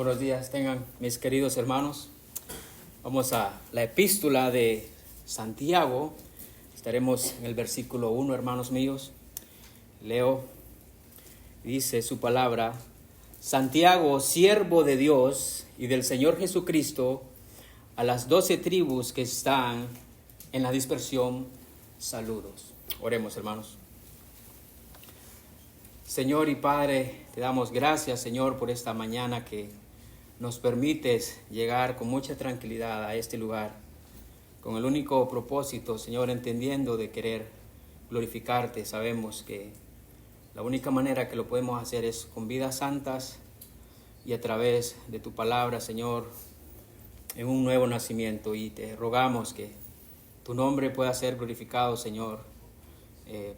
Buenos días tengan mis queridos hermanos. Vamos a la epístola de Santiago. Estaremos en el versículo 1, hermanos míos. Leo, dice su palabra: Santiago, siervo de Dios y del Señor Jesucristo, a las 12 tribus que están en la dispersión, saludos. Oremos, hermanos. Señor y Padre, te damos gracias, Señor, por esta mañana que nos permites llegar con mucha tranquilidad a este lugar, con el único propósito, Señor, entendiendo de querer glorificarte. Sabemos que la única manera que lo podemos hacer es con vidas santas y a través de tu palabra, Señor, en un nuevo nacimiento. Y te rogamos que tu nombre pueda ser glorificado, Señor,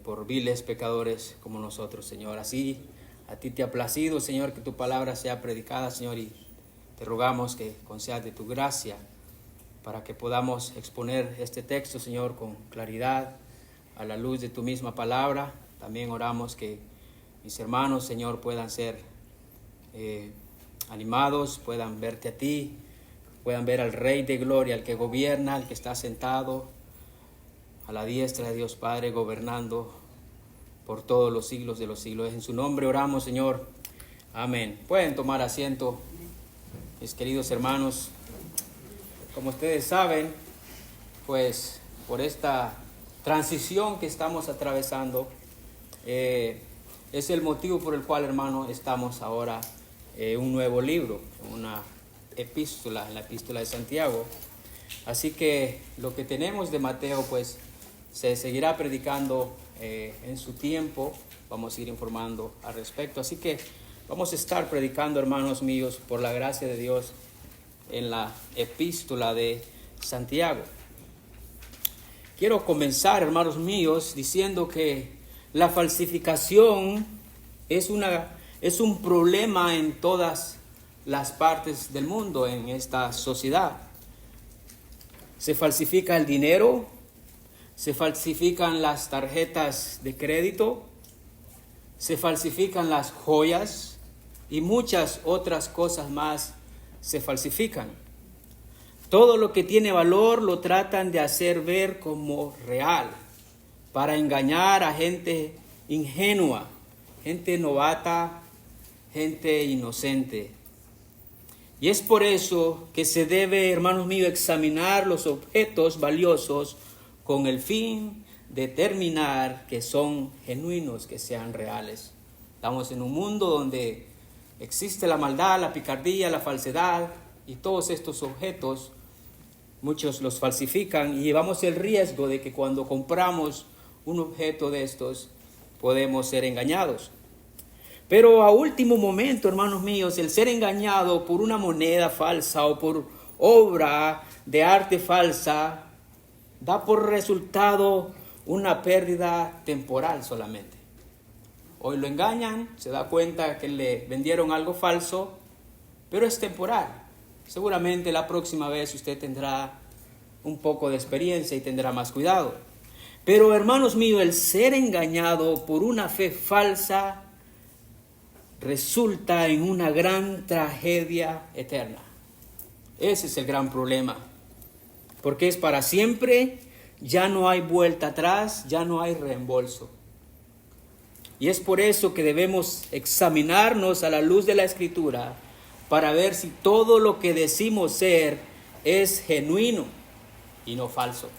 por viles pecadores como nosotros, Señor. Así a ti te ha placido, Señor, que tu palabra sea predicada, Señor, y te rogamos que concedas de tu gracia para que podamos exponer este texto, Señor, con claridad a la luz de tu misma palabra. También oramos que mis hermanos, Señor, puedan ser animados, puedan verte a ti, puedan ver al Rey de Gloria, al que gobierna, al que está sentado a la diestra de Dios Padre, gobernando por todos los siglos de los siglos. En su nombre oramos, Señor. Amén. Pueden tomar asiento, mis queridos hermanos. Como ustedes saben, pues por esta transición que estamos atravesando, es el motivo por el cual, hermano, estamos ahora un nuevo libro, una epístola, la epístola de Santiago. Así que lo que tenemos de Mateo, pues se seguirá predicando en su tiempo. Vamos a ir informando al respecto. Así que vamos a estar predicando, hermanos míos, por la gracia de Dios, en la epístola de Santiago. Quiero comenzar, hermanos míos, diciendo que la falsificación es un problema en todas las partes del mundo, en esta sociedad. Se falsifica el dinero, se falsifican las tarjetas de crédito, se falsifican las joyas y muchas otras cosas más se falsifican. Todo lo que tiene valor lo tratan de hacer ver como real para engañar a gente ingenua, gente novata, gente inocente. Y es por eso que se debe, hermanos míos, examinar los objetos valiosos con el fin de determinar que son genuinos, que sean reales. Estamos en un mundo donde existe la maldad, la picardía, la falsedad, y todos estos objetos, muchos los falsifican, y llevamos el riesgo de que cuando compramos un objeto de estos podemos ser engañados. Pero a último momento, hermanos míos, el ser engañado por una moneda falsa o por obra de arte falsa da por resultado una pérdida temporal solamente. Hoy lo engañan, se da cuenta que le vendieron algo falso, pero es temporal. Seguramente la próxima vez usted tendrá un poco de experiencia y tendrá más cuidado. Pero, hermanos míos, el ser engañado por una fe falsa resulta en una gran tragedia eterna. Ese es el gran problema, porque es para siempre, ya no hay vuelta atrás, ya no hay reembolso. Y es por eso que debemos examinarnos a la luz de la Escritura para ver si todo lo que decimos ser es genuino y no falso.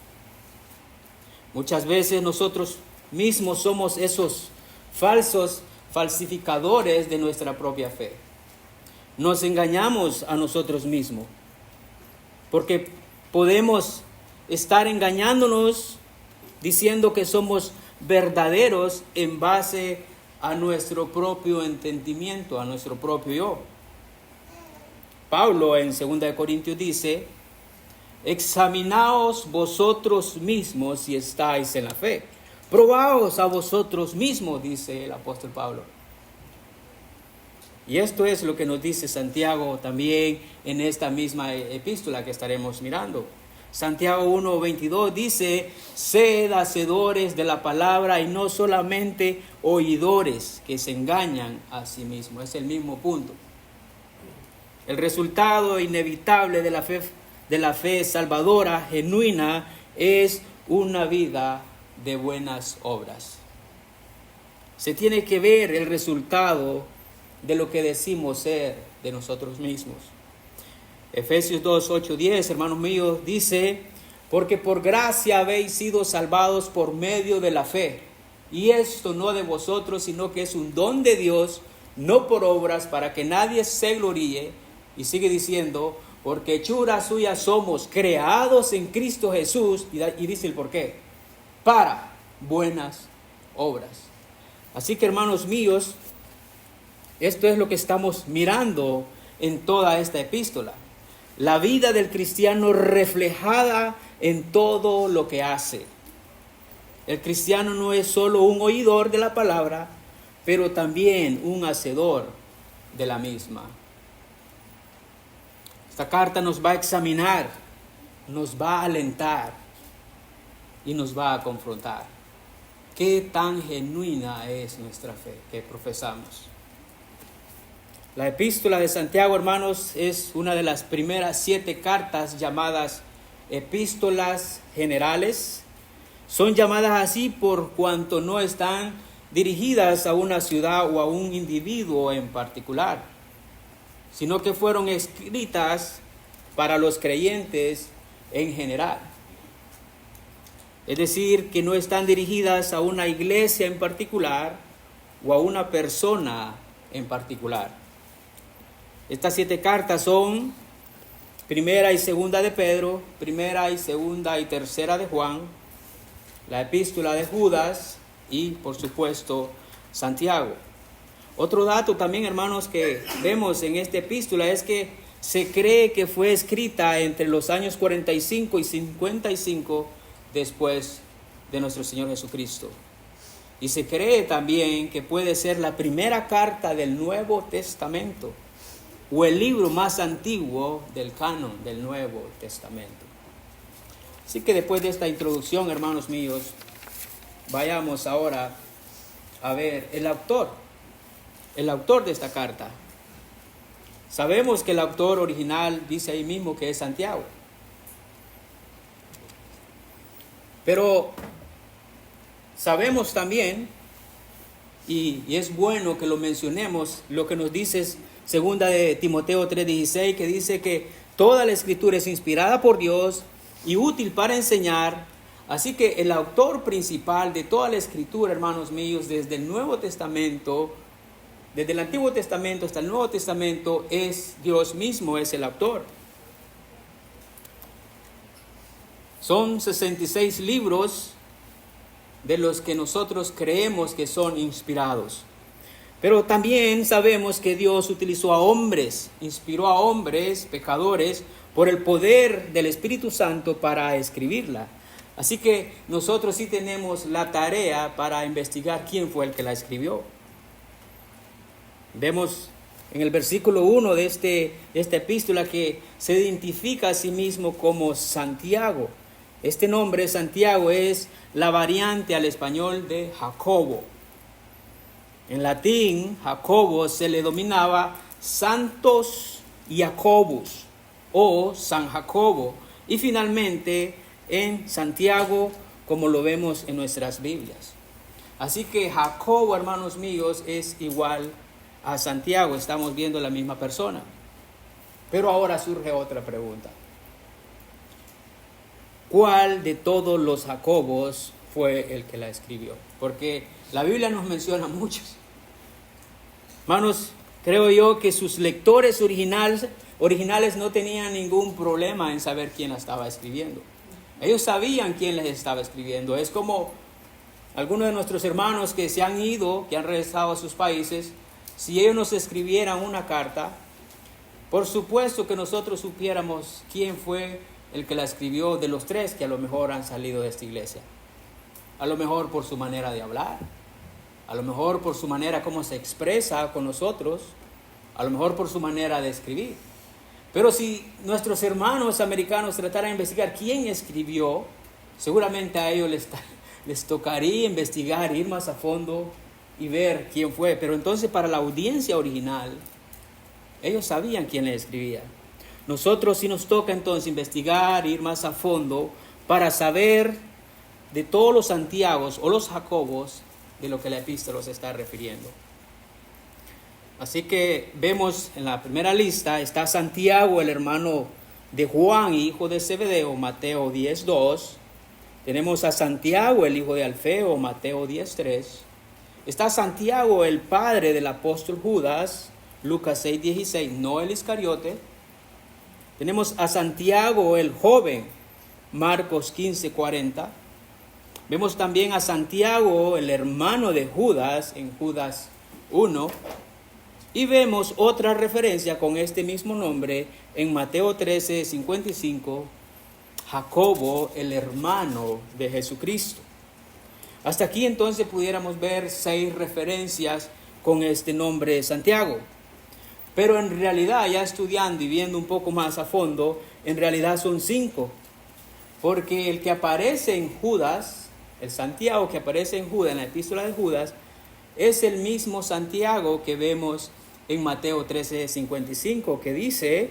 Muchas veces nosotros mismos somos esos falsificadores de nuestra propia fe. Nos engañamos a nosotros mismos, porque podemos estar engañándonos diciendo que somos verdaderos en base a nuestro propio entendimiento, a nuestro propio yo. Pablo en 2 Corintios dice: examinaos vosotros mismos si estáis en la fe. Probaos a vosotros mismos, dice el apóstol Pablo. Y esto es lo que nos dice Santiago también en esta misma epístola que estaremos mirando. Santiago 1:22 dice: sed hacedores de la palabra y no solamente oidores, que se engañan a sí mismos. Es el mismo punto. El resultado inevitable de la fe salvadora, genuina, es una vida de buenas obras. Se tiene que ver el resultado de lo que decimos ser de nosotros mismos. Efesios 2, 8, 10, hermanos míos, dice: porque por gracia habéis sido salvados por medio de la fe, y esto no de vosotros, sino que es un don de Dios, no por obras, para que nadie se gloríe. Y sigue diciendo: porque hechura suya somos, creados en Cristo Jesús, y dice el por qué, para buenas obras. Así que, hermanos míos, esto es lo que estamos mirando en toda esta epístola. La vida del cristiano reflejada en todo lo que hace. El cristiano no es solo un oidor de la palabra, pero también un hacedor de la misma. Esta carta nos va a examinar, nos va a alentar y nos va a confrontar. ¿Qué tan genuina es nuestra fe que profesamos? La epístola de Santiago, hermanos, es una de las primeras 7 cartas llamadas epístolas generales. Son llamadas así por cuanto no están dirigidas a una ciudad o a un individuo en particular, sino que fueron escritas para los creyentes en general. Es decir, que no están dirigidas a una iglesia en particular o a una persona en particular. Estas 7 cartas son primera y segunda de Pedro, primera y segunda y tercera de Juan, la epístola de Judas y, por supuesto, Santiago. Otro dato también, hermanos, que vemos en esta epístola es que se cree que fue escrita entre los años 45 y 55 después de nuestro Señor Jesucristo. Y se cree también que puede ser la primera carta del Nuevo Testamento, o el libro más antiguo del canon del Nuevo Testamento. Así que después de esta introducción, hermanos míos, vayamos ahora a ver el autor de esta carta. Sabemos que el autor original dice ahí mismo que es Santiago. Pero sabemos también, y es bueno que lo mencionemos, lo que nos dice segunda de Timoteo 3:16, que dice que toda la escritura es inspirada por Dios y útil para enseñar. Así que el autor principal de toda la escritura, hermanos míos, desde el Nuevo Testamento, desde el Antiguo Testamento hasta el Nuevo Testamento, es Dios mismo, es el autor. Son 66 libros de los que nosotros creemos que son inspirados. Pero también sabemos que Dios utilizó a hombres, inspiró a hombres, pecadores, por el poder del Espíritu Santo para escribirla. Así que nosotros sí tenemos la tarea para investigar quién fue el que la escribió. Vemos en el versículo 1 de esta epístola que se identifica a sí mismo como Santiago. Este nombre, Santiago, es la variante al español de Jacobo. En latín, Jacobo se le denominaba Santos Jacobus o San Jacobo. Y finalmente en Santiago, como lo vemos en nuestras Biblias. Así que Jacobo, hermanos míos, es igual a Santiago. Estamos viendo la misma persona. Pero ahora surge otra pregunta. ¿Cuál de todos los Jacobos fue el que la escribió? Porque la Biblia nos menciona muchos. Hermanos, creo yo que sus lectores originales no tenían ningún problema en saber quién la estaba escribiendo. Ellos sabían quién les estaba escribiendo. Es como algunos de nuestros hermanos que se han ido, que han regresado a sus países. Si ellos nos escribieran una carta, por supuesto que nosotros supiéramos quién fue el que la escribió de los 3 que a lo mejor han salido de esta iglesia. A lo mejor por su manera de hablar, a lo mejor por su manera como se expresa con nosotros, a lo mejor por su manera de escribir. Pero si nuestros hermanos americanos trataran de investigar quién escribió, seguramente a ellos les tocaría investigar, ir más a fondo y ver quién fue. Pero entonces para la audiencia original, Ellos sabían quién le escribía. Nosotros sí nos toca entonces investigar, ir más a fondo para saber de todos los Santiagos o los Jacobos de lo que la epístola se está refiriendo. Así que vemos en la primera lista está Santiago, el hermano de Juan, hijo de Zebedeo, Mateo 10:2. Tenemos a Santiago, el hijo de Alfeo, Mateo 10:3. Está Santiago, el padre del apóstol Judas, Lucas 6:16, no el Iscariote. Tenemos a Santiago, el joven, Marcos 15:40. Vemos también a Santiago, el hermano de Judas, en Judas 1. Y vemos otra referencia con este mismo nombre en Mateo 13:55, Jacobo, el hermano de Jesucristo. Hasta aquí entonces pudiéramos ver 6 referencias con este nombre Santiago. Pero en realidad, ya estudiando y viendo un poco más a fondo, en realidad son 5. Porque el que aparece en Judas, el Santiago que aparece en Judas, en la epístola de Judas, es el mismo Santiago que vemos en Mateo 13:55, que dice: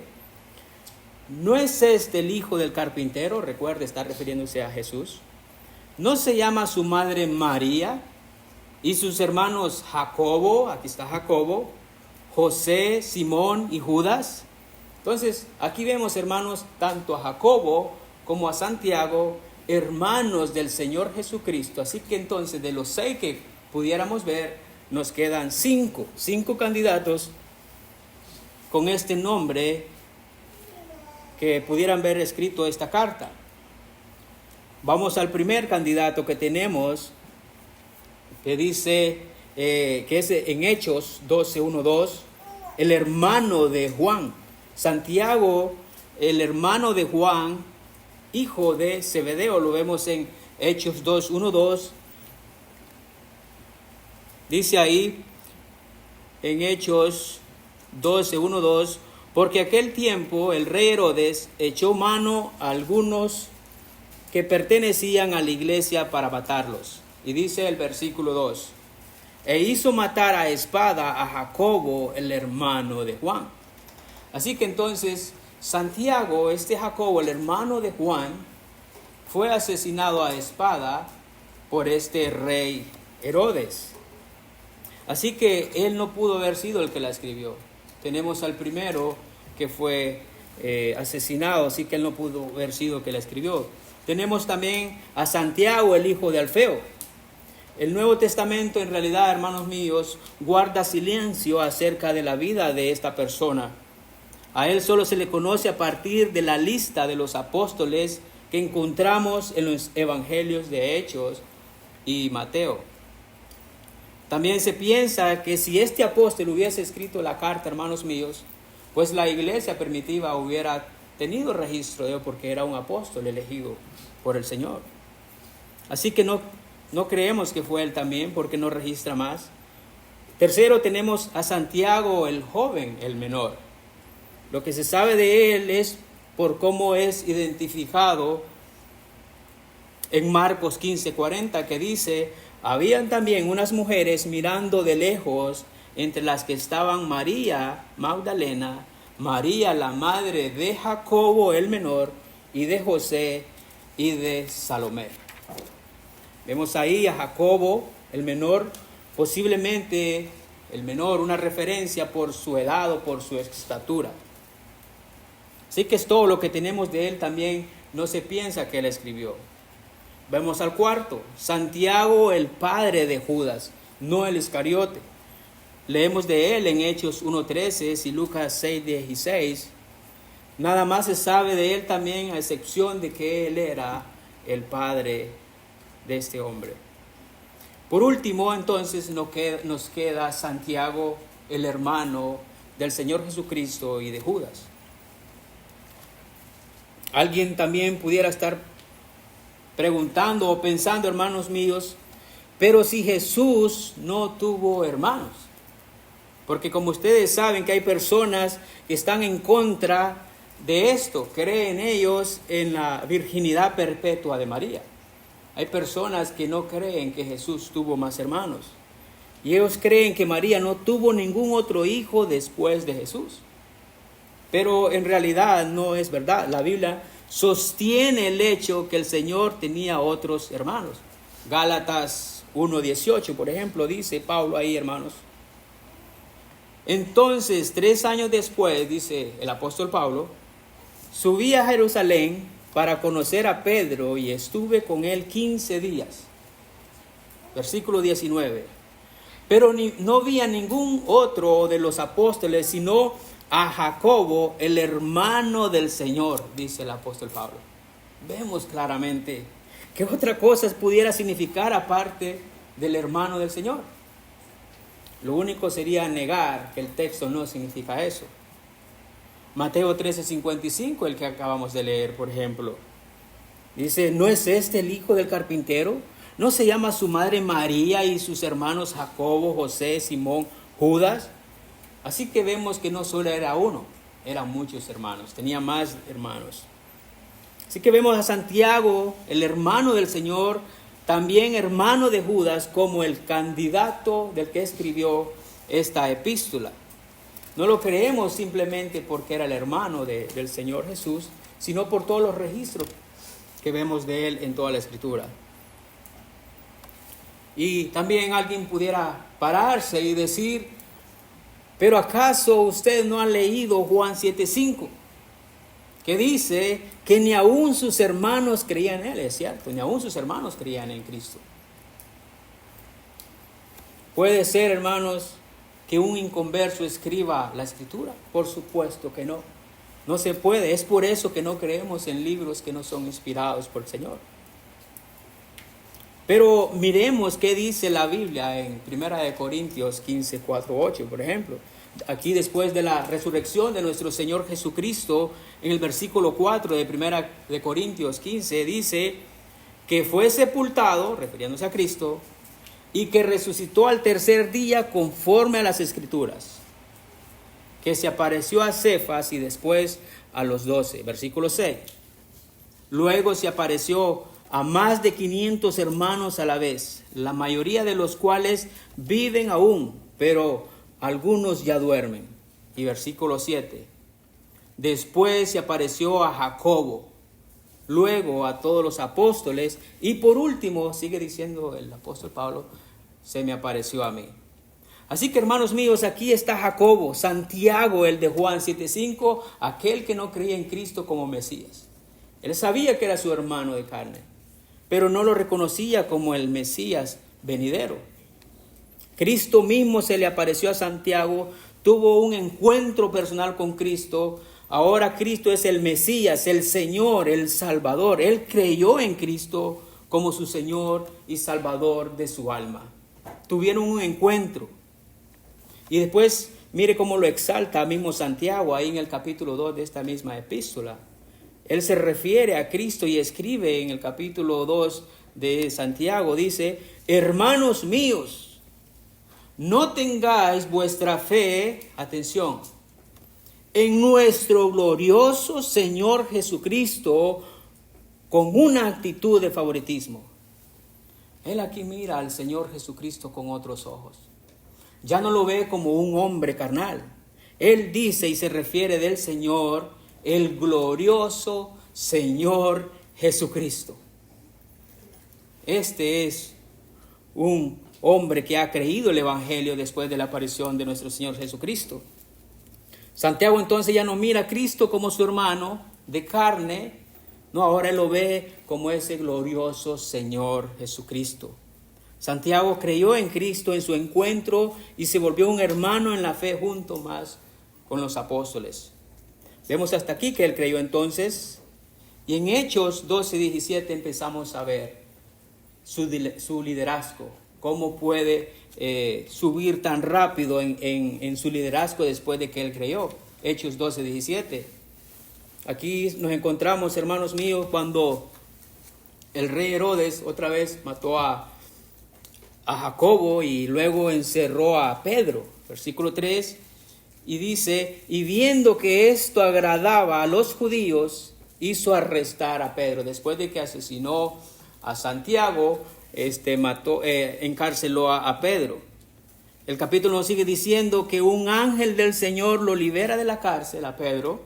¿no es este el hijo del carpintero? Recuerde, está refiriéndose a Jesús. ¿No se llama su madre María? Y sus hermanos Jacobo, aquí está Jacobo, José, Simón y Judas. Entonces, aquí vemos, hermanos, tanto a Jacobo como a Santiago, hermanos del Señor Jesucristo. Así que entonces, de los 6 que pudiéramos ver, nos quedan 5 candidatos con este nombre que pudieran ver escrito esta carta. Vamos al primer candidato que tenemos, que dice, que es en Hechos 12:1-2, el hermano de Juan. Santiago, el hermano de Juan, hijo de Zebedeo, lo vemos en Hechos 2:1-2. Dice ahí, en Hechos 12:1-2, porque aquel tiempo el rey Herodes echó mano a algunos que pertenecían a la iglesia para matarlos. Y dice el versículo 2, e hizo matar a espada a Jacobo, el hermano de Juan. Así que entonces Santiago, este Jacobo, el hermano de Juan, fue asesinado a espada por este rey Herodes. Así que él no pudo haber sido el que la escribió. Tenemos al primero que fue asesinado, así que él no pudo haber sido el que la escribió. Tenemos también a Santiago, el hijo de Alfeo. El Nuevo Testamento, en realidad, hermanos míos, guarda silencio acerca de la vida de esta persona. A él solo se le conoce a partir de la lista de los apóstoles que encontramos en los evangelios de Hechos y Mateo. También se piensa que si este apóstol hubiese escrito la carta, hermanos míos, pues la iglesia primitiva hubiera tenido registro de él porque era un apóstol elegido por el Señor. Así que no creemos que fue él también, porque no registra más. Tercero, tenemos a Santiago el joven, el menor. Lo que se sabe de él es por cómo es identificado en Marcos 15:40, que dice: habían también unas mujeres mirando de lejos, entre las que estaban María Magdalena, María la madre de Jacobo el menor, y de José y de Salomé. Vemos ahí a Jacobo el menor, posiblemente el menor, una referencia por su edad o por su estatura. Así que es todo lo que tenemos de él. También no se piensa que él escribió. Vemos al cuarto, Santiago, el padre de Judas, no el Iscariote. Leemos de él en Hechos 1:13 y Lucas 6:16. Nada más se sabe de él también, a excepción de que él era el padre de este hombre. Por último, entonces, nos queda Santiago, el hermano del Señor Jesucristo y de Judas. Alguien también pudiera estar preguntando o pensando, hermanos míos, pero si Jesús no tuvo hermanos. Porque como ustedes saben que hay personas que están en contra de esto, creen ellos en la virginidad perpetua de María. Hay personas que no creen que Jesús tuvo más hermanos. Y ellos creen que María no tuvo ningún otro hijo después de Jesús. Pero en realidad no es verdad. La Biblia sostiene el hecho que el Señor tenía otros hermanos. Gálatas 1:18, por ejemplo, dice Pablo ahí, hermanos. Entonces, 3 años después, dice el apóstol Pablo, subí a Jerusalén para conocer a Pedro y estuve con él 15 días. Versículo 19. Pero no vi a ningún otro de los apóstoles, sino a Jacobo, el hermano del Señor, dice el apóstol Pablo. Vemos claramente que otra cosa pudiera significar aparte del hermano del Señor. Lo único sería negar que el texto no significa eso. Mateo 13:55, el que acabamos de leer, por ejemplo, dice, ¿no es este el hijo del carpintero? ¿No se llama su madre María y sus hermanos Jacobo, José, Simón, Judas? Así que vemos que no solo era uno, eran muchos hermanos, tenía más hermanos. Así que vemos a Santiago, el hermano del Señor, también hermano de Judas, como el candidato del que escribió esta epístola. No lo creemos simplemente porque era el hermano del Señor Jesús, sino por todos los registros que vemos de él en toda la Escritura. Y también alguien pudiera pararse y decir, ¿pero acaso usted no ha leído Juan 7:5? Que dice que ni aún sus hermanos creían en él, es cierto, ni aún sus hermanos creían en Cristo. ¿Puede ser, hermanos, que un inconverso escriba la Escritura? Por supuesto que no. No se puede. Es por eso que no creemos en libros que no son inspirados por el Señor. Pero miremos qué dice la Biblia en 1 Corintios 15:4-8, por ejemplo. Aquí después de la resurrección de nuestro Señor Jesucristo, en el versículo 4 de 1 Corintios 15, dice que fue sepultado, refiriéndose a Cristo, y que resucitó al tercer día conforme a las Escrituras, que se apareció a Cefas y después a los 12. Versículo 6. Luego se apareció a más de 500 hermanos a la vez, la mayoría de los cuales viven aún, pero algunos ya duermen. Y versículo 7. Después se apareció a Jacobo, luego a todos los apóstoles, y por último, sigue diciendo el apóstol Pablo, se me apareció a mí. Así que, hermanos míos, aquí está Jacobo, Santiago, el de Juan 7:5, aquel que no creía en Cristo como Mesías. Él sabía que era su hermano de carne, pero no lo reconocía como el Mesías venidero. Cristo mismo se le apareció a Santiago, tuvo un encuentro personal con Cristo. Ahora Cristo es el Mesías, el Señor, el Salvador. Él creyó en Cristo como su Señor y Salvador de su alma. Tuvieron un encuentro. Y después, mire cómo lo exalta mismo Santiago ahí en el capítulo 2 de esta misma epístola. Él se refiere a Cristo y escribe en el capítulo 2 de Santiago, dice, hermanos míos, no tengáis vuestra fe, atención, en nuestro glorioso Señor Jesucristo con una actitud de favoritismo. Él aquí mira al Señor Jesucristo con otros ojos. Ya no lo ve como un hombre carnal. Él dice y se refiere del Señor, el glorioso Señor Jesucristo. Este es un hombre que ha creído el Evangelio después de la aparición de nuestro Señor Jesucristo. Santiago entonces ya no mira a Cristo como su hermano de carne, no, ahora él lo ve como ese glorioso Señor Jesucristo. Santiago creyó en Cristo en su encuentro y se volvió un hermano en la fe junto más con los apóstoles. Vemos hasta aquí que él creyó entonces, y en Hechos 12:17 empezamos a ver su liderazgo, cómo puede subir tan rápido en su liderazgo después de que él creyó. Hechos 12:17. Aquí nos encontramos, hermanos míos, cuando el rey Herodes otra vez mató a Jacobo y luego encerró a Pedro. Versículo 3, y dice, y viendo que esto agradaba a los judíos, hizo arrestar a Pedro. Después de que asesinó a Santiago, encarceló a Pedro. El capítulo nos sigue diciendo que un ángel del Señor lo libera de la cárcel a Pedro.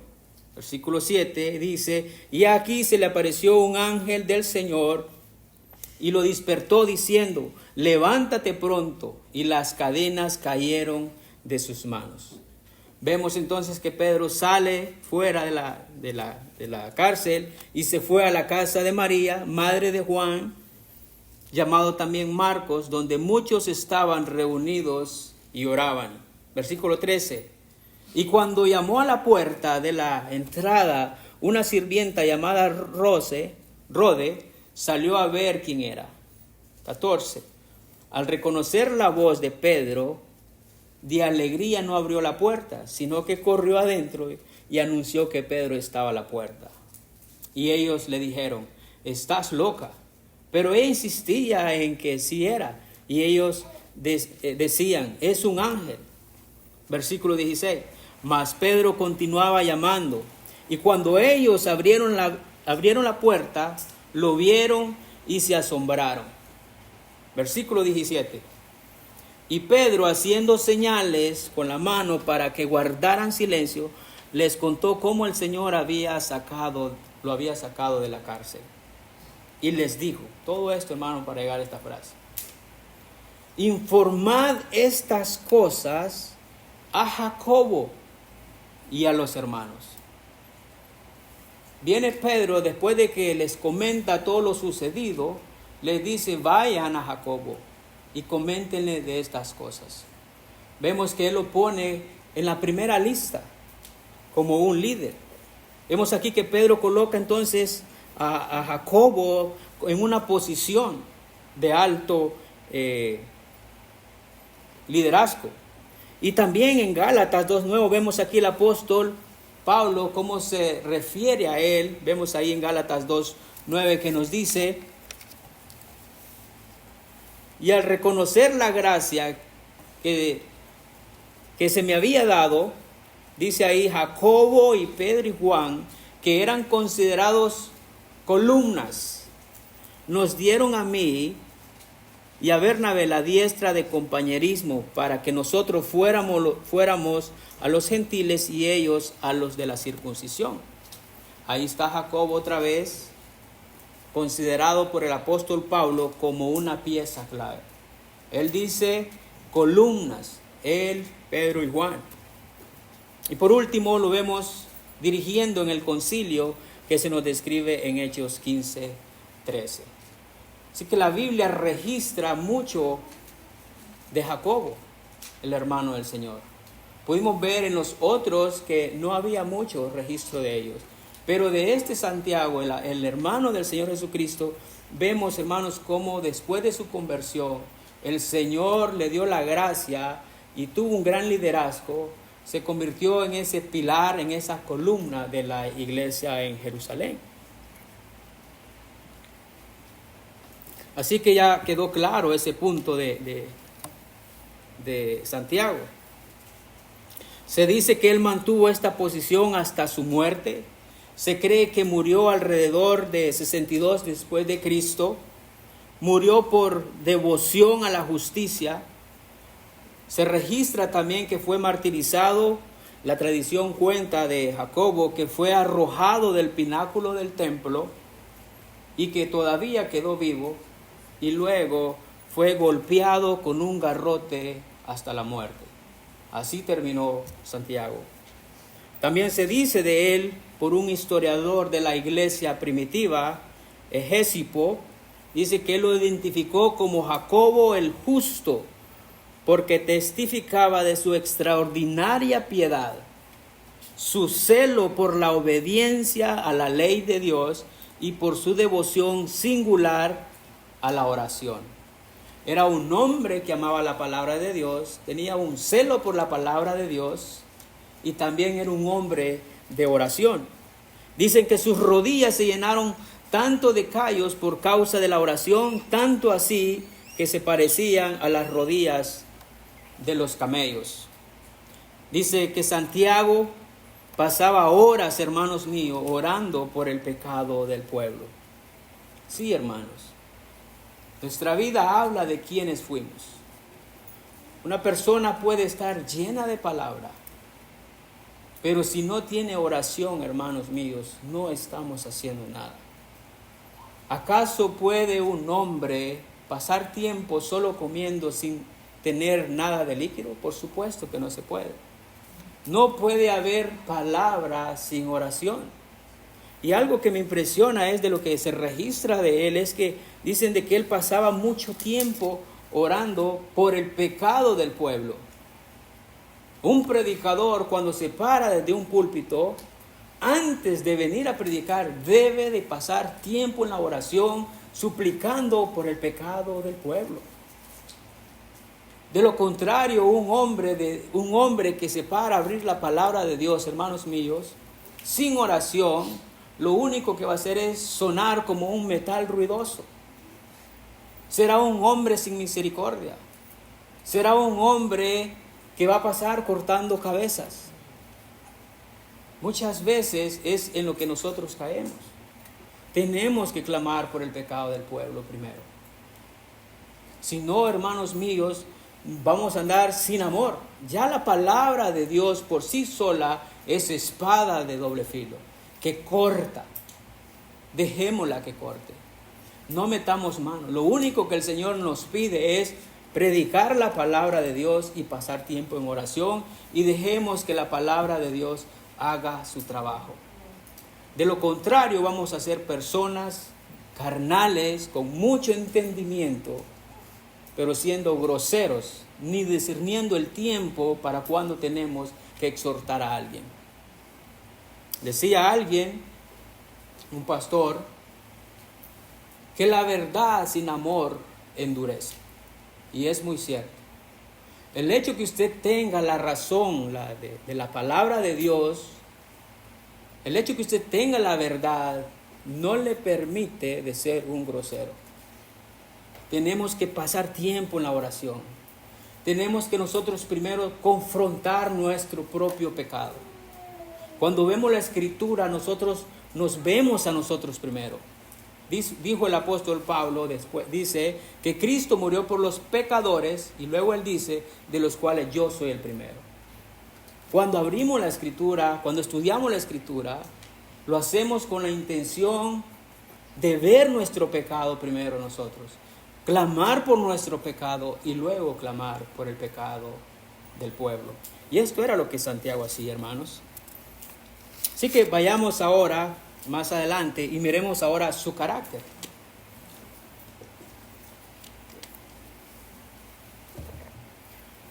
Versículo 7 dice, y aquí se le apareció un ángel del Señor y lo despertó diciendo, levántate pronto, y las cadenas cayeron de sus manos. Vemos entonces que Pedro sale fuera de la cárcel y se fue a la casa de María, madre de Juan, llamado también Marcos, donde muchos estaban reunidos y oraban. Versículo 13. Y cuando llamó a la puerta de la entrada, una sirvienta llamada Rode salió a ver quién era. 14. Al reconocer la voz de Pedro, de alegría no abrió la puerta, sino que corrió adentro y anunció que Pedro estaba a la puerta. Y ellos le dijeron, estás loca. Pero él insistía en que sí era. Y ellos decían, es un ángel. Versículo 16. Mas Pedro continuaba llamando. Y cuando ellos abrieron la puerta, lo vieron y se asombraron. Versículo 17. Y Pedro, haciendo señales con la mano para que guardaran silencio, les contó cómo el Señor lo había sacado de la cárcel. Y les dijo, todo esto, hermano, para llegar a esta frase. Informad estas cosas a Jacobo y a los hermanos. Viene Pedro, después de que les comenta todo lo sucedido, les dice, vayan a Jacobo y coméntenle de estas cosas. Vemos que él lo pone en la primera lista como un líder. Vemos aquí que Pedro coloca entonces a Jacobo en una posición de alto liderazgo. Y también en Gálatas 2:9 vemos aquí el apóstol Pablo cómo se refiere a él. Vemos ahí en Gálatas 2:9 que nos dice, y al reconocer la gracia que se me había dado, dice ahí, Jacobo y Pedro y Juan, que eran considerados columnas, nos dieron a mí y a Bernabé la diestra de compañerismo para que nosotros fuéramos a los gentiles y ellos a los de la circuncisión. Ahí está Jacobo otra vez, considerado por el apóstol Pablo como una pieza clave. Él dice columnas, él, Pedro y Juan. Y por último lo vemos dirigiendo en el concilio que se nos describe en Hechos 15:13. Así que la Biblia registra mucho de Jacobo, el hermano del Señor. Pudimos ver en los otros que no había mucho registro de ellos. Pero de este Santiago, el hermano del Señor Jesucristo, vemos, hermanos, cómo después de su conversión, el Señor le dio la gracia y tuvo un gran liderazgo. Se convirtió en ese pilar, en esa columna de la iglesia en Jerusalén. Así que ya quedó claro ese punto de Santiago. Se dice que él mantuvo esta posición hasta su muerte. Se cree que murió alrededor de 62 después de Cristo. Murió por devoción a la justicia. Se registra también que fue martirizado. La tradición cuenta de Jacobo que fue arrojado del pináculo del templo y que todavía quedó vivo y luego fue golpeado con un garrote hasta la muerte. Así terminó Santiago. También se dice de él por un historiador de la iglesia primitiva, Egesipo, dice que él lo identificó como Jacobo el justo, porque testificaba de su extraordinaria piedad, su celo por la obediencia a la ley de Dios y por su devoción singular a la oración. Era un hombre que amaba la palabra de Dios, tenía un celo por la palabra de Dios y también era un hombre de oración. Dicen que sus rodillas se llenaron tanto de callos por causa de la oración, tanto así que se parecían a las rodillas de los camellos. Dice que Santiago pasaba horas, hermanos míos, orando por el pecado del pueblo. Sí, hermanos, nuestra vida habla de quiénes fuimos. Una persona puede estar llena de palabra, pero si no tiene oración, hermanos míos, no estamos haciendo nada. ¿Acaso puede un hombre pasar tiempo solo comiendo sin tener nada de líquido? Por supuesto que no se puede. No puede haber palabra sin oración. Y algo que me impresiona es de lo que se registra de él, es que dicen de que él pasaba mucho tiempo orando por el pecado del pueblo. Un predicador, cuando se para desde un púlpito, antes de venir a predicar, debe de pasar tiempo en la oración, suplicando por el pecado del pueblo. De lo contrario, un hombre que se para a abrir la palabra de Dios, hermanos míos, sin oración, lo único que va a hacer es sonar como un metal ruidoso. Será un hombre sin misericordia. Será un hombre que va a pasar cortando cabezas. Muchas veces es en lo que nosotros caemos. Tenemos que clamar por el pecado del pueblo primero. Si no, hermanos míos, vamos a andar sin amor. Ya la palabra de Dios por sí sola es espada de doble filo, que corta. Dejémosla que corte. No metamos mano. Lo único que el Señor nos pide es predicar la palabra de Dios y pasar tiempo en oración, y dejemos que la palabra de Dios haga su trabajo. De lo contrario, vamos a ser personas carnales con mucho entendimiento, pero siendo groseros, ni discerniendo el tiempo para cuando tenemos que exhortar a alguien. Decía alguien, un pastor, que la verdad sin amor endurece. Y es muy cierto. El hecho que usted tenga la razón de la palabra de Dios, el hecho que usted tenga la verdad, no le permite de ser un grosero. Tenemos que pasar tiempo en la oración. Tenemos que nosotros primero confrontar nuestro propio pecado. Cuando vemos la Escritura, nosotros nos vemos a nosotros primero. Dijo el apóstol Pablo después, dice que Cristo murió por los pecadores, y luego él dice, de los cuales yo soy el primero. Cuando abrimos la Escritura, cuando estudiamos la Escritura, lo hacemos con la intención de ver nuestro pecado primero nosotros, clamar por nuestro pecado y luego clamar por el pecado del pueblo. Y esto era lo que Santiago hacía, hermanos. Así que vayamos ahora más adelante y miremos ahora su carácter.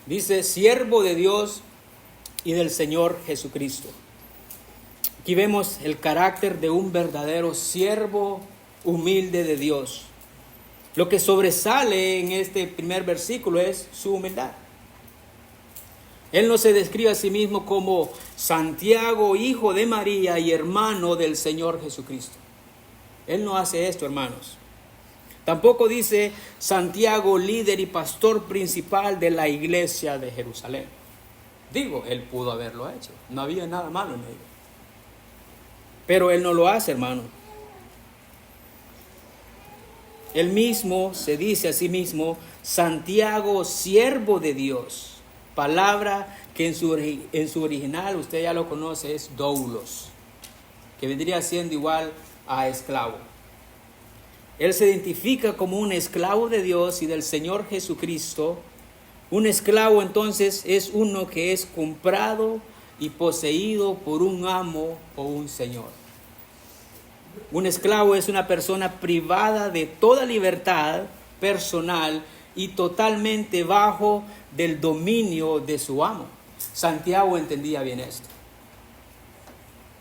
Dice, siervo de Dios y del Señor Jesucristo. Aquí vemos el carácter de un verdadero siervo humilde de Dios. Lo que sobresale en este primer versículo es su humildad. Él no se describe a sí mismo como Santiago, hijo de María y hermano del Señor Jesucristo. Él no hace esto, hermanos. Tampoco dice Santiago, líder y pastor principal de la iglesia de Jerusalén. Digo, él pudo haberlo hecho. No había nada malo en ello. Pero él no lo hace, hermano. Él mismo se dice a sí mismo, Santiago, siervo de Dios. Palabra que en su original, usted ya lo conoce, es doulos, que vendría siendo igual a esclavo. Él se identifica como un esclavo de Dios y del Señor Jesucristo. Un esclavo entonces es uno que es comprado y poseído por un amo o un señor. Un esclavo es una persona privada de toda libertad personal y totalmente bajo del dominio de su amo. Santiago entendía bien esto.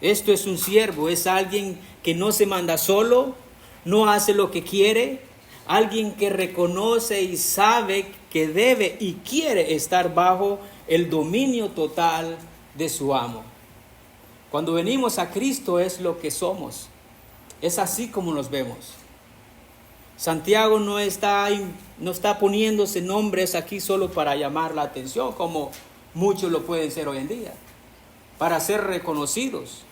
Esto es un siervo, es alguien que no se manda solo, no hace lo que quiere, alguien que reconoce y sabe que debe y quiere estar bajo el dominio total de su amo. Cuando venimos a Cristo es lo que somos, es así como nos vemos. Santiago no está poniéndose nombres aquí solo para llamar la atención, como muchos lo pueden ser hoy en día, para ser reconocidos.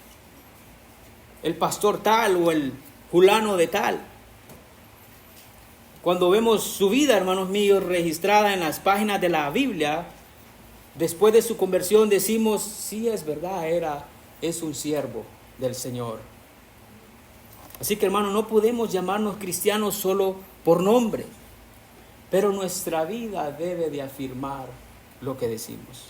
El pastor tal o el fulano de tal. Cuando vemos su vida, hermanos míos, registrada en las páginas de la Biblia, después de su conversión decimos, sí, es verdad, es un siervo del Señor. Así que, hermano, no podemos llamarnos cristianos solo por nombre, pero nuestra vida debe de afirmar lo que decimos.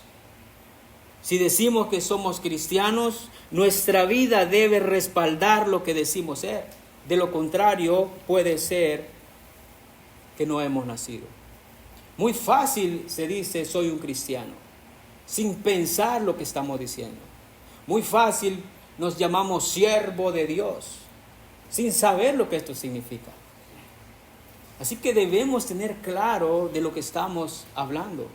Si decimos que somos cristianos, nuestra vida debe respaldar lo que decimos ser. De lo contrario, puede ser que no hemos nacido. Muy fácil se dice soy un cristiano, sin pensar lo que estamos diciendo. Muy fácil nos llamamos siervo de Dios, sin saber lo que esto significa. Así que debemos tener claro de lo que estamos hablando.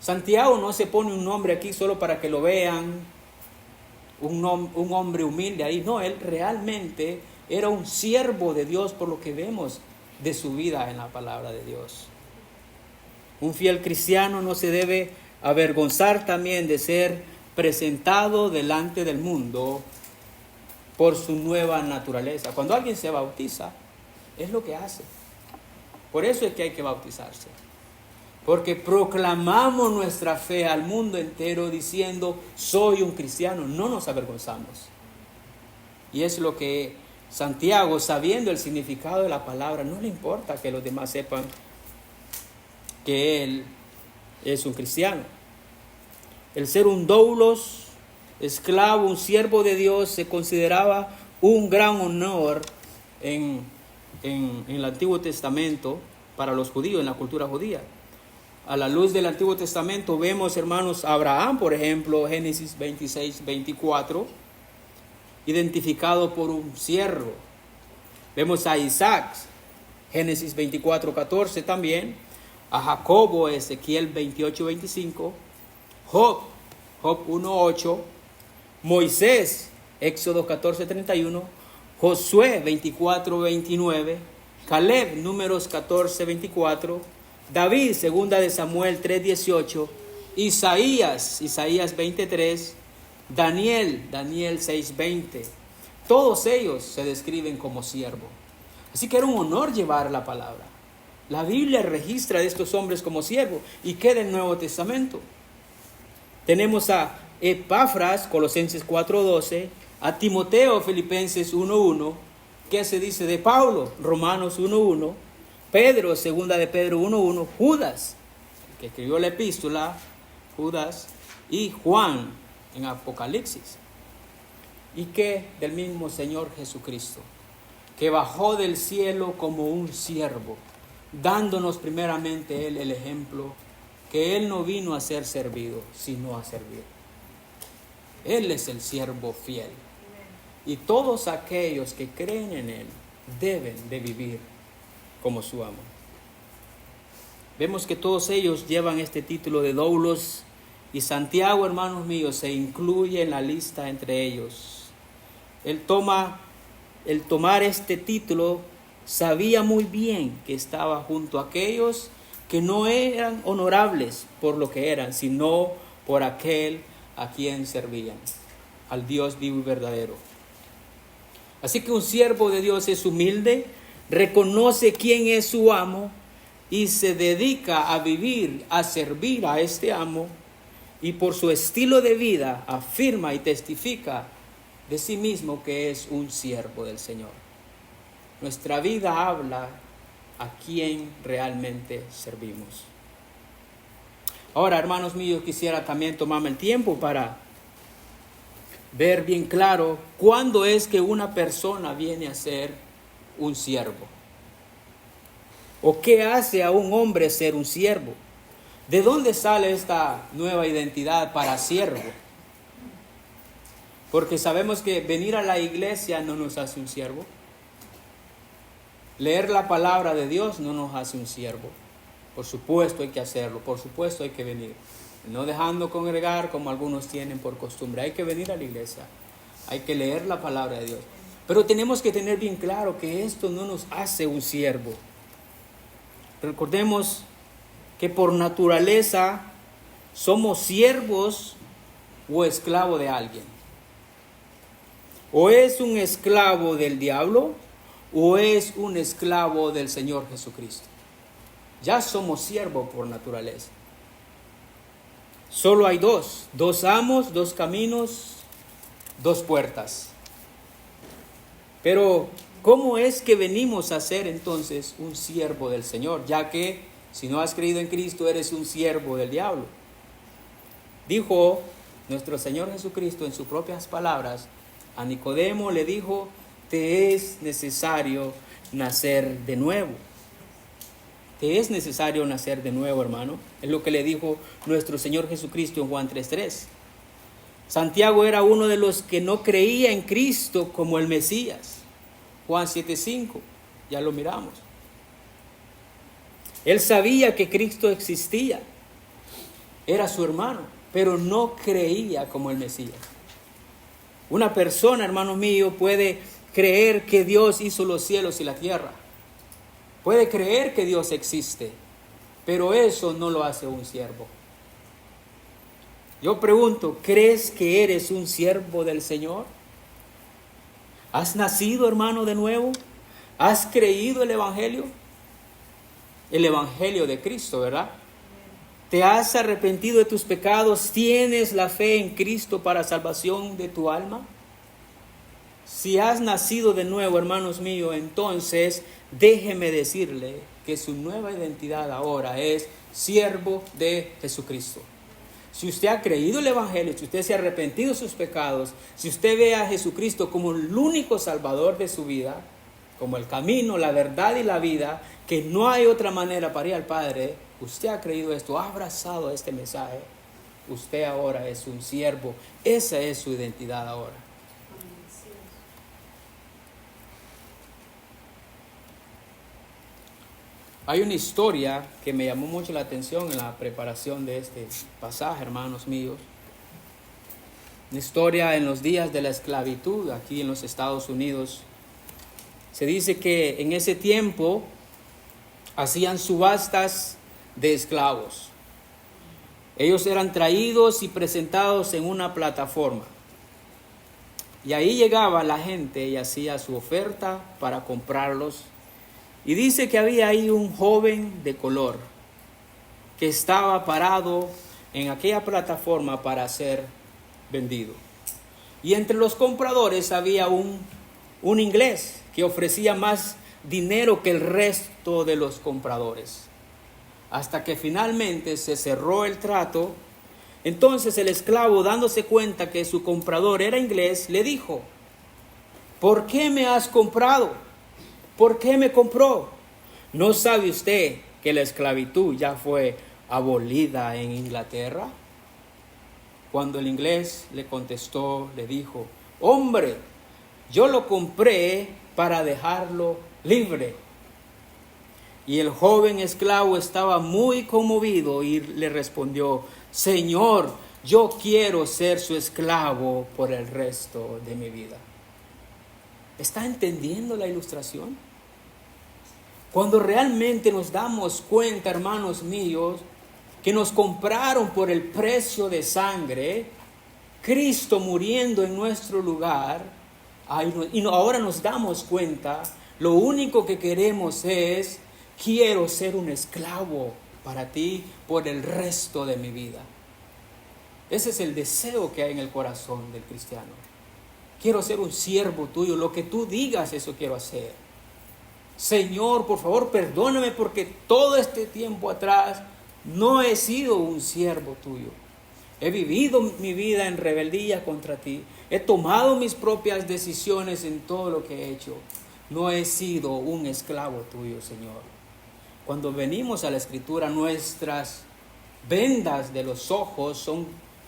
Santiago no se pone un nombre aquí solo para que lo vean, un hombre humilde ahí. No, él realmente era un siervo de Dios por lo que vemos de su vida en la palabra de Dios. Un fiel cristiano no se debe avergonzar también de ser presentado delante del mundo por su nueva naturaleza. Cuando alguien se bautiza, es lo que hace. Por eso es que hay que bautizarse. Porque proclamamos nuestra fe al mundo entero diciendo, soy un cristiano. No nos avergonzamos. Y es lo que Santiago, sabiendo el significado de la palabra, no le importa que los demás sepan que él es un cristiano. El ser un doulos, esclavo, un siervo de Dios, se consideraba un gran honor en el Antiguo Testamento para los judíos, en la cultura judía. A la luz del Antiguo Testamento vemos, hermanos, a Abraham, por ejemplo, Génesis 26, 24, identificado por un siervo. Vemos a Isaac, Génesis 24, 14 también, a Jacobo, Ezequiel 28, 25, Job 1, 8, Moisés, Éxodo 14, 31, Josué 24, 29, Caleb, Números 14, 24, David, segunda de Samuel 3, 18, Isaías 23, Daniel 6, 20. Todos ellos se describen como siervo. Así que era un honor llevar la palabra. La Biblia registra de estos hombres como siervos y queda en el Nuevo Testamento. Tenemos a Epafras, Colosenses 4:12, a Timoteo, Filipenses 1:1, ¿qué se dice de Pablo? Romanos 1:1, Pedro, segunda de Pedro 1:1, Judas, que escribió la epístola, Judas, y Juan en Apocalipsis. Y que del mismo Señor Jesucristo, que bajó del cielo como un siervo, dándonos primeramente Él el ejemplo, que Él no vino a ser servido, sino a servir. Él es el siervo fiel. Y todos aquellos que creen en Él deben de vivir como su amo. Vemos que todos ellos llevan este título de doulos, y Santiago, hermanos míos, se incluye en la lista entre ellos. El tomar este título, sabía muy bien que estaba junto a aquellos que no eran honorables por lo que eran, sino por aquel a quien servían, al Dios vivo y verdadero. Así que un siervo de Dios es humilde, reconoce quién es su amo y se dedica a vivir, a servir a este amo, y por su estilo de vida afirma y testifica de sí mismo que es un siervo del Señor. Nuestra vida habla a quién realmente servimos. Ahora, hermanos míos, quisiera también tomarme el tiempo para ver bien claro cuándo es que una persona viene a ser un siervo. ¿O qué hace a un hombre ser un siervo? ¿De dónde sale esta nueva identidad para siervo? Porque sabemos que venir a la iglesia no nos hace un siervo. Leer la palabra de Dios no nos hace un siervo. Por supuesto hay que hacerlo, por supuesto hay que venir. No dejando congregar como algunos tienen por costumbre. Hay que venir a la iglesia, hay que leer la palabra de Dios. Pero tenemos que tener bien claro que esto no nos hace un siervo. Recordemos que por naturaleza somos siervos o esclavos de alguien. O es un esclavo del diablo o es un esclavo del Señor Jesucristo. Ya somos siervos por naturaleza. Solo hay dos amos, dos caminos, dos puertas. Pero, ¿cómo es que venimos a ser entonces un siervo del Señor? Ya que si no has creído en Cristo, eres un siervo del diablo. Dijo nuestro Señor Jesucristo en sus propias palabras, a Nicodemo le dijo, te es necesario nacer de nuevo. Te es necesario nacer de nuevo, hermano. Es lo que le dijo nuestro Señor Jesucristo en Juan 3:3. Santiago era uno de los que no creía en Cristo como el Mesías. Juan 7:5, ya lo miramos. Él sabía que Cristo existía. Era su hermano, pero no creía como el Mesías. Una persona, hermano mío, puede creer que Dios hizo los cielos y la tierra. Puede creer que Dios existe, pero eso no lo hace un siervo. Yo pregunto, ¿crees que eres un siervo del Señor? ¿Has nacido, hermano, de nuevo? ¿Has creído el Evangelio? El Evangelio de Cristo, ¿verdad? ¿Te has arrepentido de tus pecados? ¿Tienes la fe en Cristo para salvación de tu alma? Si has nacido de nuevo, hermanos míos, entonces déjeme decirle que su nueva identidad ahora es siervo de Jesucristo. Si usted ha creído el Evangelio, si usted se ha arrepentido de sus pecados, si usted ve a Jesucristo como el único salvador de su vida, como el camino, la verdad y la vida, que no hay otra manera para ir al Padre, usted ha creído esto, ha abrazado este mensaje, usted ahora es un siervo. Esa es su identidad ahora. Hay una historia que me llamó mucho la atención en la preparación de este pasaje, hermanos míos. Una historia en los días de la esclavitud aquí en los Estados Unidos. Se dice que en ese tiempo hacían subastas de esclavos. Ellos eran traídos y presentados en una plataforma. Y ahí llegaba la gente y hacía su oferta para comprarlos. Y dice que había ahí un joven de color que estaba parado en aquella plataforma para ser vendido. Y entre los compradores había un inglés que ofrecía más dinero que el resto de los compradores. Hasta que finalmente se cerró el trato. Entonces el esclavo, dándose cuenta que su comprador era inglés, le dijo, ¿por qué me has comprado? ¿Por qué me compró? ¿No sabe usted que la esclavitud ya fue abolida en Inglaterra? Cuando el inglés le contestó, le dijo, hombre, yo lo compré para dejarlo libre. Y el joven esclavo estaba muy conmovido y le respondió, Señor, yo quiero ser su esclavo por el resto de mi vida. ¿Está entendiendo la ilustración? Cuando realmente nos damos cuenta, hermanos míos, que nos compraron por el precio de sangre, Cristo muriendo en nuestro lugar, y ahora nos damos cuenta, lo único que queremos es, quiero ser un esclavo para ti por el resto de mi vida. Ese es el deseo que hay en el corazón del cristiano. Quiero ser un siervo tuyo, lo que tú digas, eso quiero hacer. Señor, por favor, perdóname porque todo este tiempo atrás no he sido un siervo tuyo. He vivido mi vida en rebeldía contra ti. He tomado mis propias decisiones en todo lo que he hecho. No he sido un esclavo tuyo, Señor. Cuando venimos a la Escritura, nuestras vendas de los ojos son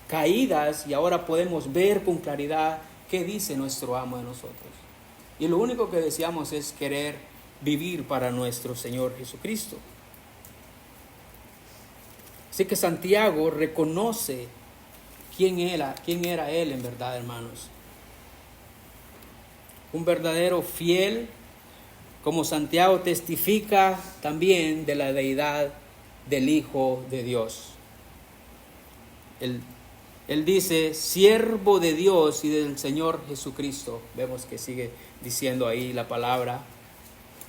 caídas y ahora podemos ver con claridad qué dice nuestro amo de nosotros. Y lo único que deseamos es querer vivir para nuestro Señor Jesucristo. Así que Santiago reconoce quién era él en verdad, hermanos. Un verdadero fiel, como Santiago testifica también de la deidad del Hijo de Dios. Él dice, siervo de Dios y del Señor Jesucristo. Vemos que sigue diciendo ahí la palabra.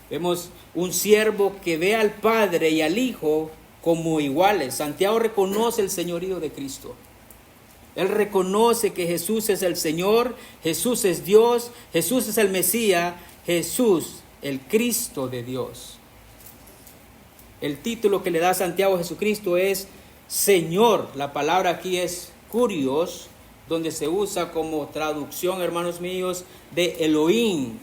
Vemos un siervo que ve al Padre y al Hijo como iguales. Santiago reconoce el señorío de Cristo. Él reconoce que Jesús es el Señor, Jesús es Dios, Jesús es el Mesías, Jesús, el Cristo de Dios. El título que le da Santiago a Jesucristo es Señor. La palabra aquí es Kurios, donde se usa como traducción, hermanos míos, de Elohim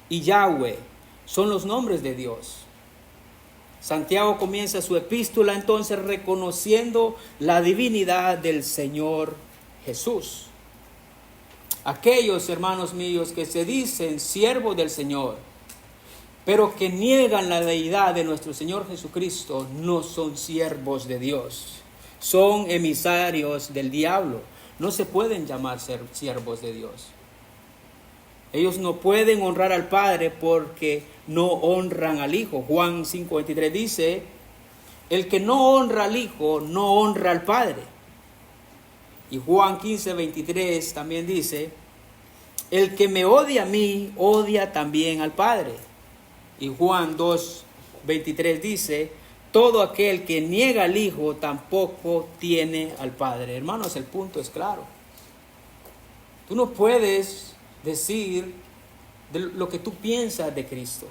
y Yahweh. Son los nombres de Dios. Santiago comienza su epístola entonces reconociendo la divinidad del Señor Jesús. Aquellos, hermanos míos, que se dicen siervos del Señor, pero que niegan la deidad de nuestro Señor Jesucristo, no son siervos de Dios. Son emisarios del diablo. No se pueden llamar siervos de Dios. Ellos no pueden honrar al Padre porque no honran al Hijo. Juan 5:23 dice, el que no honra al Hijo, no honra al Padre. Y Juan 15:23 también dice, el que me odia a mí, odia también al Padre. Y Juan 2:23 dice, todo aquel que niega al Hijo tampoco tiene al Padre. Hermanos, el punto es claro. Tú no puedes decir de lo que tú piensas de Cristo.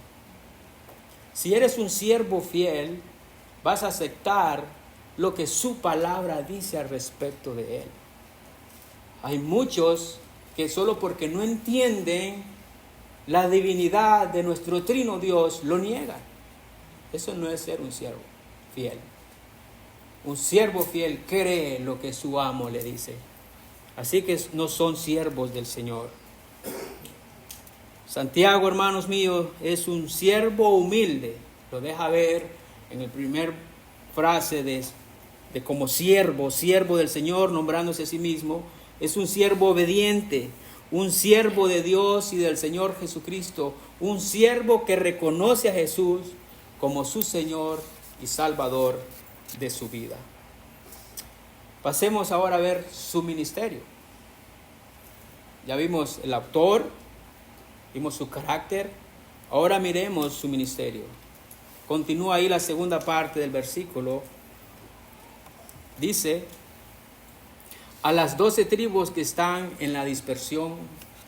Si eres un siervo fiel, vas a aceptar lo que su palabra dice al respecto de Él. Hay muchos que solo porque no entienden la divinidad de nuestro trino Dios, lo niegan. Eso no es ser un siervo fiel. Un siervo fiel cree lo que su amo le dice. Así que no son siervos del Señor. Santiago, hermanos míos, es un siervo humilde. Lo deja ver en el primer frase de como siervo del Señor, nombrándose a sí mismo. Es un siervo obediente, un siervo de Dios y del Señor Jesucristo, un siervo que reconoce a Jesús como su Señor y Salvador de su vida. Pasemos ahora a ver su ministerio. Ya vimos el autor, vimos su carácter, ahora miremos su ministerio. Continúa ahí la segunda parte del versículo. Dice, a las 12 tribus que están en la dispersión,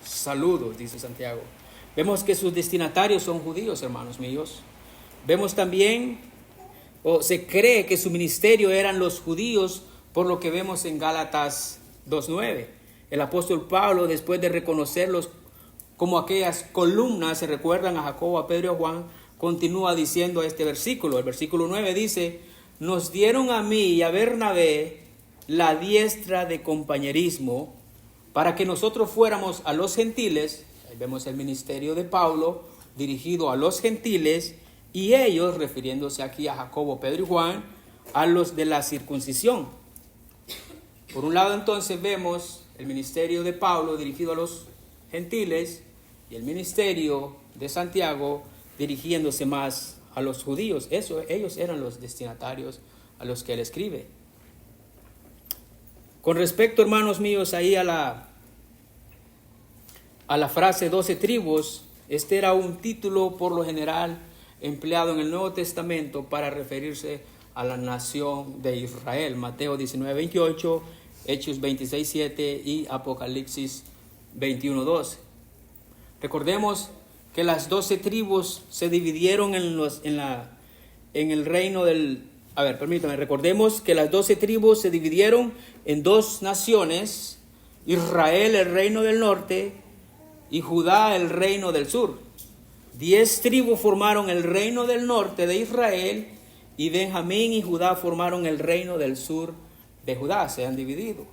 saludos, dice Santiago. Vemos que sus destinatarios son judíos, hermanos míos. Vemos también, se cree que su ministerio eran los judíos, por lo que vemos en Gálatas 2:9. El apóstol Pablo, después de reconocerlos como aquellas columnas, se recuerdan a Jacobo, a Pedro y a Juan, continúa diciendo este versículo. El versículo 9 dice, nos dieron a mí y a Bernabé la diestra de compañerismo para que nosotros fuéramos a los gentiles. Ahí vemos el ministerio de Pablo dirigido a los gentiles y ellos, refiriéndose aquí a Jacobo, Pedro y Juan, a los de la circuncisión. Por un lado entonces vemos el ministerio de Pablo dirigido a los gentiles y el ministerio de Santiago dirigiéndose más a los judíos. Ellos eran los destinatarios a los que él escribe. Con respecto, hermanos míos, ahí a la frase 12 tribus, este era un título por lo general empleado en el Nuevo Testamento para referirse a la nación de Israel. Mateo 19:28, Hechos 26:7 y Apocalipsis 21:12. Recordemos que las 12 tribus se dividieron recordemos que las 12 tribus se dividieron en dos naciones, Israel, el reino del norte, y Judá, el reino del sur. 10 tribus formaron el reino del norte de Israel, y Benjamín y Judá formaron el reino del sur de Judá. Se han dividido.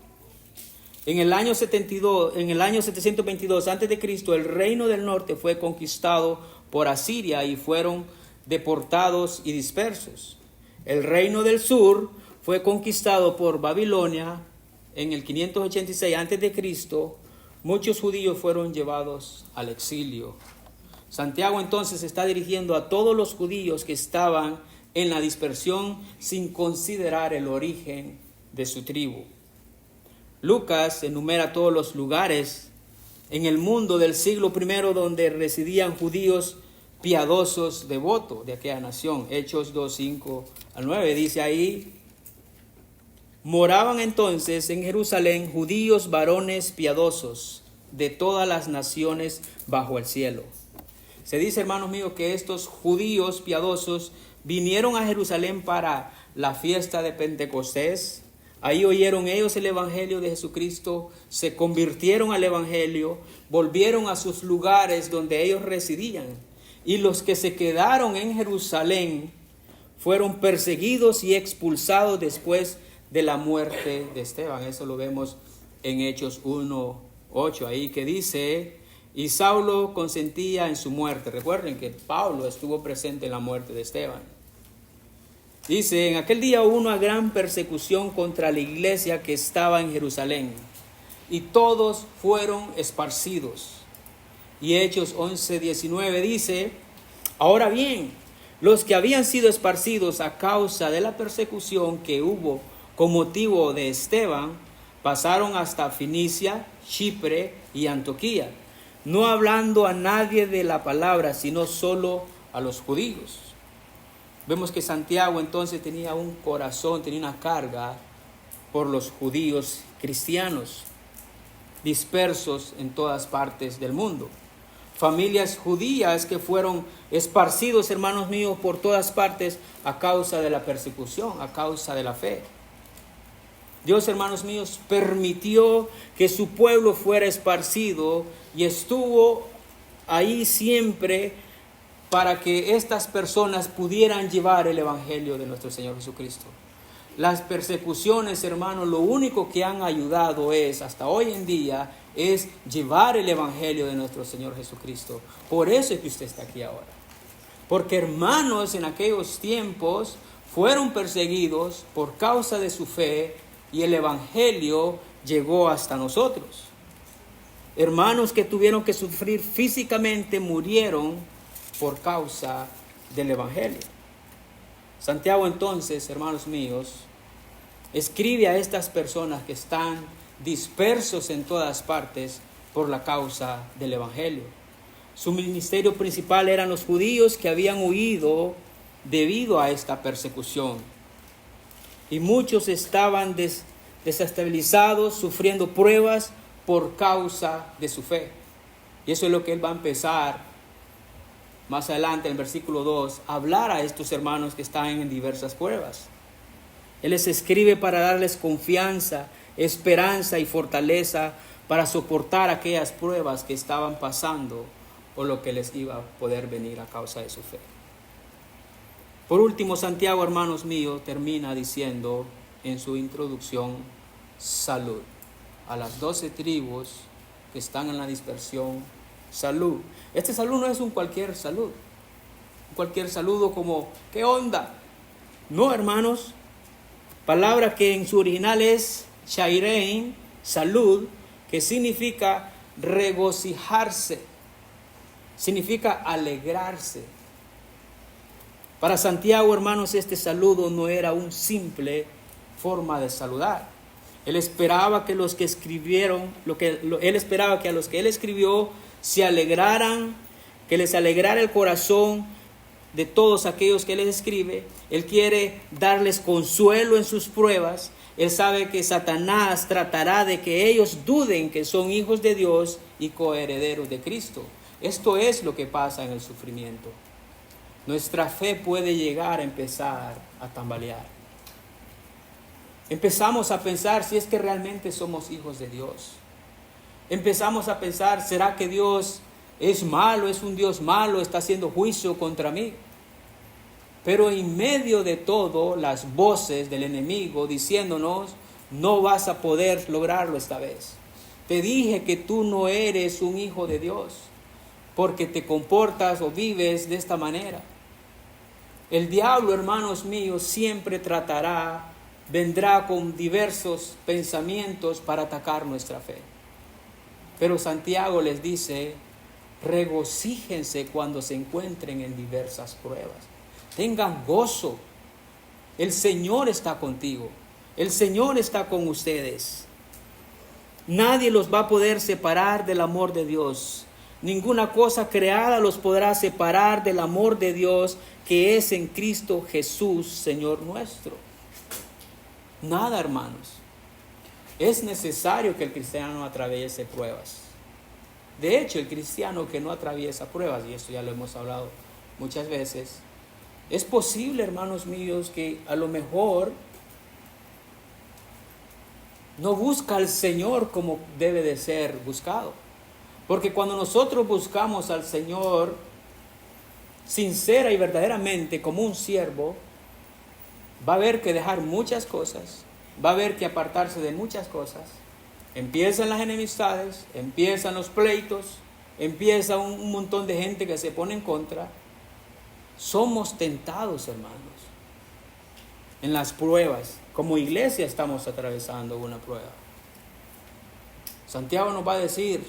En el año 722 a.C., el reino del norte fue conquistado por Asiria y fueron deportados y dispersos. El reino del sur fue conquistado por Babilonia en el 586 a.C. Muchos judíos fueron llevados al exilio. Santiago entonces está dirigiendo a todos los judíos que estaban en la dispersión sin considerar el origen de su tribu. Lucas enumera todos los lugares en el mundo del siglo I donde residían judíos piadosos devotos de aquella nación. Hechos 2, 5 al 9 dice ahí: moraban entonces en Jerusalén judíos varones piadosos de todas las naciones bajo el cielo. Se dice, hermanos míos, que estos judíos piadosos vinieron a Jerusalén para la fiesta de Pentecostés. Ahí oyeron ellos el evangelio de Jesucristo, se convirtieron al evangelio, volvieron a sus lugares donde ellos residían. Y los que se quedaron en Jerusalén fueron perseguidos y expulsados después de la muerte de Esteban. Eso lo vemos en Hechos 1:8, ahí que dice: y Saulo consentía en su muerte. Recuerden que Pablo estuvo presente en la muerte de Esteban. Dice: en aquel día hubo una gran persecución contra la iglesia que estaba en Jerusalén, y todos fueron esparcidos. Y Hechos 11:19 dice: ahora bien, los que habían sido esparcidos a causa de la persecución que hubo con motivo de Esteban, pasaron hasta Fenicia, Chipre y Antioquía, no hablando a nadie de la palabra, sino solo a los judíos. Vemos que Santiago entonces tenía un corazón, tenía una carga por los judíos cristianos dispersos en todas partes del mundo. Familias judías que fueron esparcidos, hermanos míos, por todas partes a causa de la persecución, a causa de la fe. Dios, hermanos míos, permitió que su pueblo fuera esparcido y estuvo ahí siempre para que estas personas pudieran llevar el evangelio de nuestro Señor Jesucristo. Las persecuciones, hermanos, lo único que han ayudado hasta hoy en día, es llevar el evangelio de nuestro Señor Jesucristo. Por eso es que usted está aquí ahora. Porque, hermanos, en aquellos tiempos fueron perseguidos por causa de su fe y el evangelio llegó hasta nosotros. Hermanos que tuvieron que sufrir físicamente murieron por causa del evangelio. Santiago entonces, hermanos míos, escribe a estas personas que están dispersos en todas partes por la causa del evangelio. Su ministerio principal eran los judíos que habían huido debido a esta persecución. Y muchos estaban desestabilizados, sufriendo pruebas por causa de su fe. Y eso es lo que él va a empezar más adelante en el versículo 2, a hablar a estos hermanos que están en diversas pruebas. Él les escribe para darles confianza, esperanza y fortaleza para soportar aquellas pruebas que estaban pasando o lo que les iba a poder venir a causa de su fe. Por último, Santiago, hermanos míos, termina diciendo en su introducción: salud. A las 12 tribus que están en la dispersión, salud. Este salud no es un cualquier salud. Cualquier saludo como ¿qué onda? No, hermanos. Palabra que en su original es chairein, salud, que significa regocijarse. Significa alegrarse. Para Santiago, hermanos, este saludo no era un simple forma de saludar. Él esperaba que los que escribieron, él esperaba que a los que él escribió se alegraran, que les alegrara el corazón de todos aquellos que él escribe. Él quiere darles consuelo en sus pruebas. Él sabe que Satanás tratará de que ellos duden que son hijos de Dios y coherederos de Cristo. Esto es lo que pasa en el sufrimiento. Nuestra fe puede llegar a empezar a tambalear. Empezamos a pensar si es que realmente somos hijos de Dios. Empezamos a pensar, ¿será que Dios es malo, es un Dios malo, está haciendo juicio contra mí? Pero en medio de todo, las voces del enemigo diciéndonos, no vas a poder lograrlo esta vez. Te dije que tú no eres un hijo de Dios, porque te comportas o vives de esta manera. El diablo, hermanos míos, siempre vendrá con diversos pensamientos para atacar nuestra fe. Pero Santiago les dice, regocíjense cuando se encuentren en diversas pruebas. Tengan gozo. El Señor está contigo. El Señor está con ustedes. Nadie los va a poder separar del amor de Dios. Ninguna cosa creada los podrá separar del amor de Dios que es en Cristo Jesús, Señor nuestro. Nada, hermanos. Es necesario que el cristiano atraviese pruebas. De hecho, el cristiano que no atraviesa pruebas, y esto ya lo hemos hablado muchas veces, es posible, hermanos míos, que a lo mejor no busca al Señor como debe de ser buscado. Porque cuando nosotros buscamos al Señor sincera y verdaderamente como un siervo, va a haber que dejar muchas cosas, va a haber que apartarse de muchas cosas. Empiezan las enemistades, empiezan los pleitos, empieza un montón de gente que se pone en contra. Somos tentados, hermanos, en las pruebas. Como iglesia estamos atravesando una prueba. Santiago nos va a decir,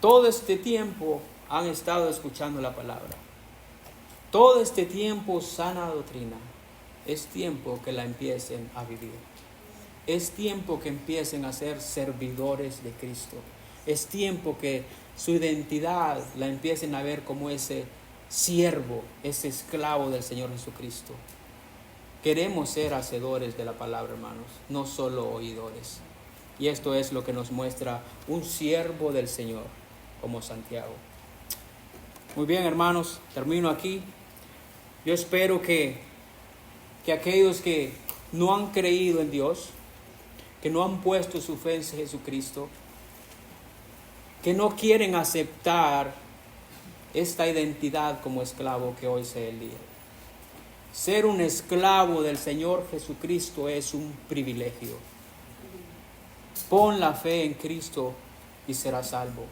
todo este tiempo han estado escuchando la palabra. Todo este tiempo sana doctrina. Es tiempo que la empiecen a vivir. Es tiempo que empiecen a ser servidores de Cristo. Es tiempo que su identidad la empiecen a ver como ese siervo, ese esclavo del Señor Jesucristo. Queremos ser hacedores de la palabra, hermanos, no solo oidores. Y esto es lo que nos muestra un siervo del Señor, como Santiago. Muy bien, hermanos, termino aquí. Yo espero que aquellos que no han creído en Dios, que no han puesto su fe en Jesucristo, que no quieren aceptar esta identidad como esclavo, que hoy sea el día. Ser un esclavo del Señor Jesucristo es un privilegio. Pon la fe en Cristo y serás salvo.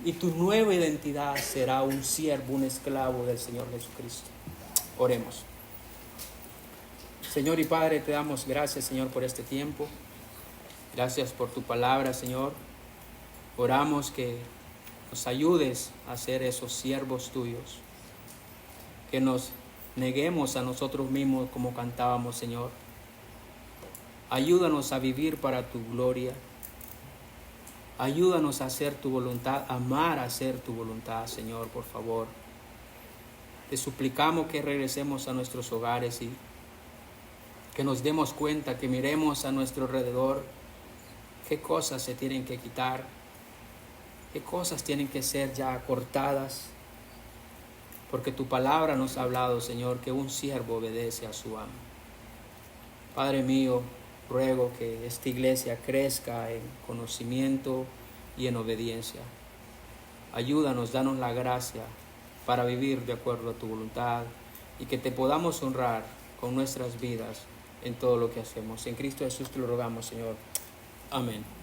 Y tu nueva identidad será un siervo, un esclavo del Señor Jesucristo. Oremos. Señor y Padre, te damos gracias, Señor, por este tiempo. Gracias por tu palabra, Señor. Oramos que nos ayudes a ser esos siervos tuyos. Que nos neguemos a nosotros mismos como cantábamos, Señor. Ayúdanos a vivir para tu gloria. Ayúdanos a hacer tu voluntad, amar a hacer tu voluntad, Señor, por favor. Te suplicamos que regresemos a nuestros hogares y que nos demos cuenta, que miremos a nuestro alrededor, qué cosas se tienen que quitar, qué cosas tienen que ser ya cortadas, porque tu palabra nos ha hablado, Señor, que un siervo obedece a su amo. Padre mío, ruego que esta iglesia crezca en conocimiento y en obediencia. Ayúdanos, danos la gracia para vivir de acuerdo a tu voluntad y que te podamos honrar con nuestras vidas en todo lo que hacemos. En Cristo Jesús te lo rogamos, Señor. Amén.